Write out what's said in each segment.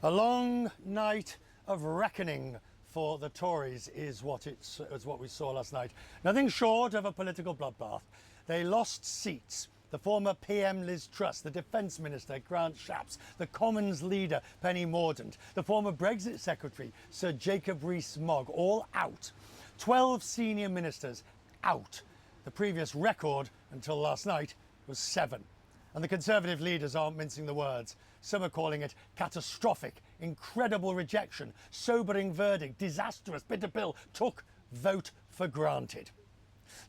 A long night of reckoning for the Tories is what we saw last night. Nothing short of a political bloodbath. They lost seats. The former PM Liz Truss, the Defence Minister Grant Shapps, the Commons leader Penny Mordaunt, the former Brexit Secretary Sir Jacob Rees-Mogg, all out. 12 senior ministers out. The previous record until last night was 7. And the Conservative leaders aren't mincing the words. Some are calling it catastrophic, incredible rejection, sobering verdict, disastrous, bitter pill, took vote for granted.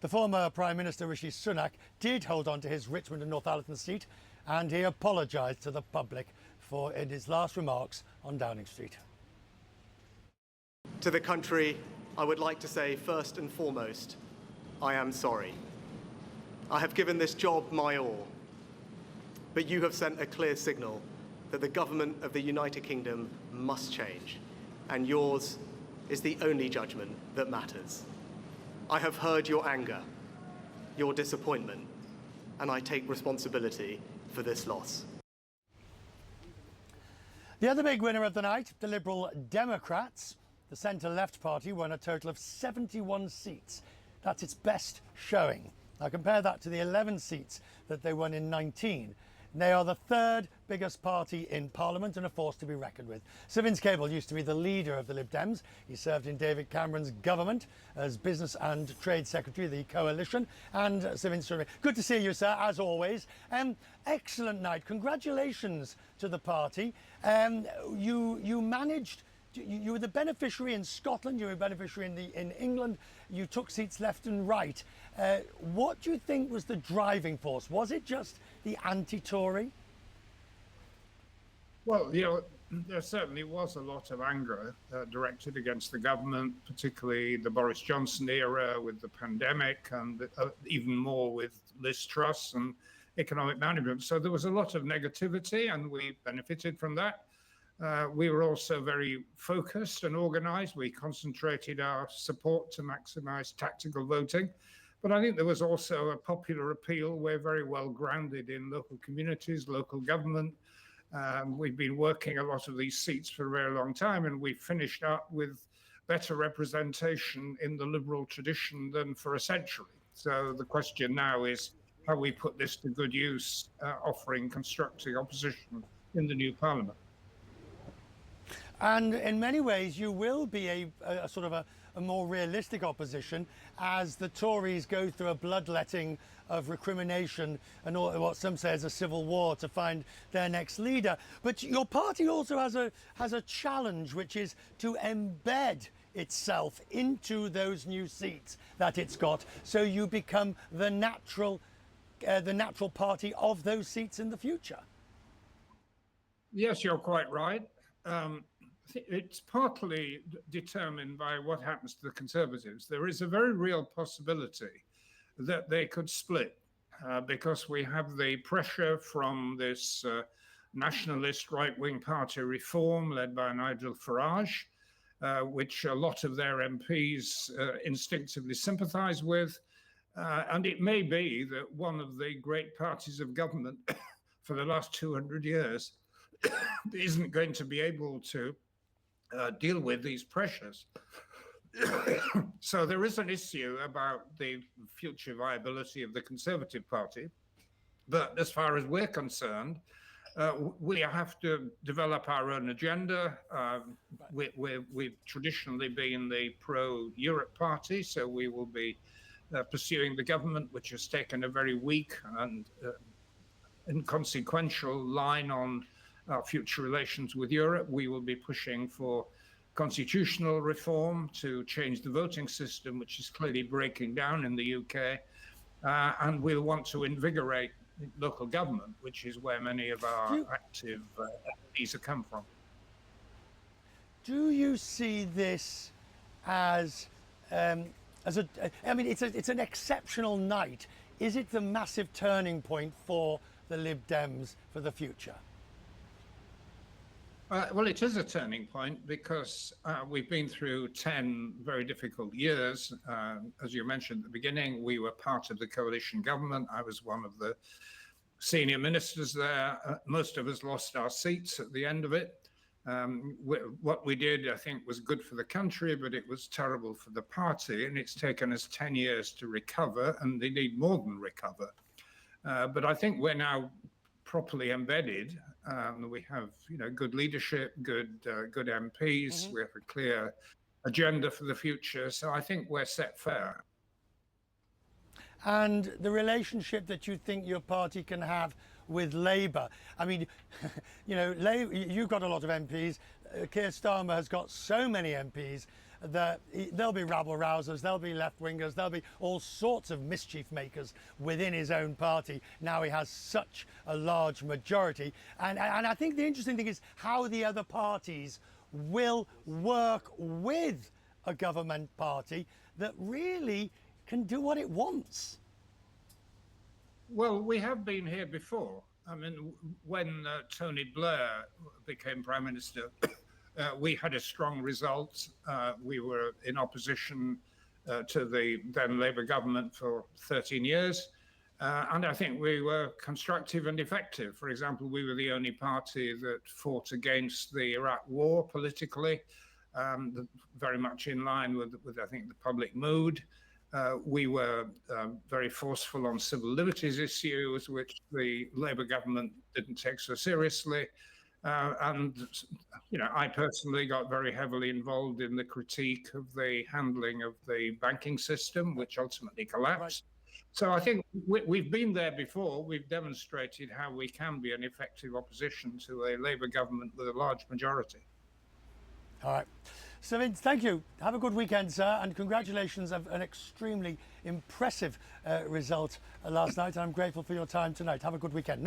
The former Prime Minister Rishi Sunak did hold on to his Richmond and Northallerton seat, and he apologised to the public in his last remarks on Downing Street. To the country, I would like to say first and foremost, I am sorry. I have given this job my all. But you have sent a clear signal that the government of the United Kingdom must change, and yours is the only judgment that matters. I have heard your anger, your disappointment, and I take responsibility for this loss. The other big winner of the night, the Liberal Democrats. The centre-left party won a total of 71 seats. That's its best showing. Now compare that to the 11 seats that they won in 19. They are the third biggest party in Parliament and a force to be reckoned with. Sir Vince Cable used to be the leader of the Lib Dems. He served in David Cameron's government as Business and Trade Secretary of the Coalition. And Sir Vince, good to see you, sir, as always. Excellent night. Congratulations to the party. You managed. You were the beneficiary in Scotland, you were a beneficiary in England, you took seats left and right. What do you think was the driving force? Was it just the anti-Tory? Well, there certainly was a lot of anger directed against the government, particularly the Boris Johnson era with the pandemic, and even more with Liz Truss and economic management. So there was a lot of negativity, and we benefited from that. We were also very focused and organised. We concentrated our support to maximise tactical voting. But I think there was also a popular appeal. We're very well grounded in local communities, local government. We've been working a lot of these seats for a very long time, and we finished up with better representation in the Liberal tradition than for a century. So the question now is how we put this to good use, offering constructive opposition in the new Parliament. And in many ways, you will be a sort of a more realistic opposition as the Tories go through a bloodletting of recrimination and what some say is a civil war to find their next leader. But your party also has a challenge, which is to embed itself into those new seats that it's got, so you become the natural party of those seats in the future. Yes, you're quite right. It's partly determined by what happens to the Conservatives. There is a very real possibility that they could split because we have the pressure from this nationalist right-wing party Reform led by Nigel Farage, which a lot of their MPs instinctively sympathise with. And it may be that one of the great parties of government for the last 200 years isn't going to be able to deal with these pressures. So there is an issue about the future viability of the Conservative Party. But as far as we're concerned, we have to develop our own agenda. We've traditionally been the pro-Europe party, so we will be pursuing the government, which has taken a very weak and inconsequential line on our future relations with Europe. We will be pushing for constitutional reform to change the voting system, which is clearly breaking down in the UK. And we'll want to invigorate local government, which is where many of our active MPs have come from. Do you see this as I mean, it's an exceptional night. Is it the massive turning point for the Lib Dems for the future? Well, it is a turning point because we've been through 10 very difficult years. As you mentioned at the beginning, we were part of the coalition government. I was one of the senior ministers there. Most of us lost our seats at the end of it. What we did, I think, was good for the country, but it was terrible for the party. And it's taken us 10 years to recover, and they need more than recover. But I think we're now properly embedded. We have, good leadership, good MPs. We have a clear agenda for the future. So I think we're set fair. And the relationship that you think your party can have with Labour. I mean, you've got a lot of MPs. Keir Starmer has got so many MPs that there'll be rabble-rousers, there'll be left-wingers, there'll be all sorts of mischief makers within his own party. Now he has such a large majority. And I think the interesting thing is how the other parties will work with a government party that really can do what it wants. Well, we have been here before. I mean, when Tony Blair became Prime Minister, we had a strong result. We were in opposition to the then Labour government for 13 years. And I think we were constructive and effective. For example, we were the only party that fought against the Iraq war politically, very much in line with I think, the public mood. We were very forceful on civil liberties issues, which the Labour government didn't take so seriously. And I personally got very heavily involved in the critique of the handling of the banking system, which ultimately collapsed. Right. So I think we've been there before. We've demonstrated how we can be an effective opposition to a Labour government with a large majority. All right. So Vince, thank you. Have a good weekend, sir, and congratulations on an extremely impressive result last night. I'm grateful for your time tonight. Have a good weekend.